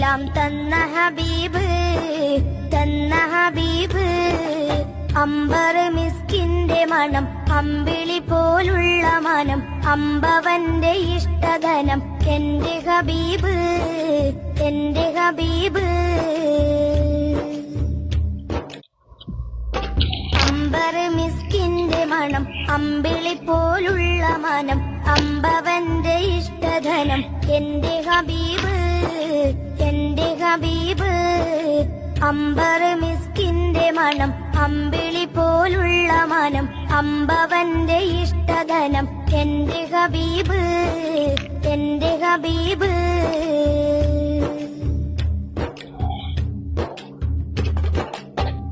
ഇസ്ലാം തന്ന ഹബീബ്, തന്ന ഹബീബ്. അമ്പർ മിസ്കിന്റെ മണം, അമ്പിളി പോലുള്ള മനം, അമ്പവന്റെ ഇഷ്ടധനം, എന്റെ ഹബീബ്, എന്റെ ഹബീബ്. അമ്പർ മിസ്കിന്റെ മണം, അമ്പിളി പോലുള്ള മനം, അമ്പവന്റെ ഇഷ്ടധനം, എന്റെ ഹബീബ്, എന്റെ ഹബീബ്. അമ്പർ മിസ്കിന്റെ മണം, അമ്പിളി പോലുള്ള മനം, അമ്പവന്റെ ഇഷ്ടധനം, എന്റെ ഹബീബ്, എന്റെ ഹബീബ്.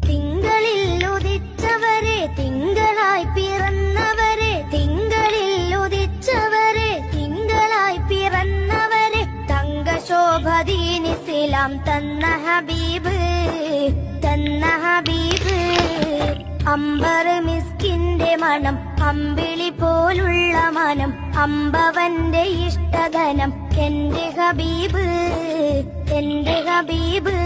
തിങ്കളിൽ ഉദിച്ചവരെ, തിങ്കളായി പിറന്നവരെ, തിങ്കളിൽ ഉദിച്ചവരെ, തിങ്കളായി പിറന്നവരെ, തങ്കശോഭദീൻ ഇസ്ലാം തന്ന ഹബീബ്, തന്ന ഹബീബ്. അമ്പർ മിസ്കിന്റെ മണം, അമ്പിളി പോലുള്ള മനം, അമ്പവന്റെ ഇഷ്ടധനം, എന്റെ ഹബീബ്, എന്റെ ഹബീബ്.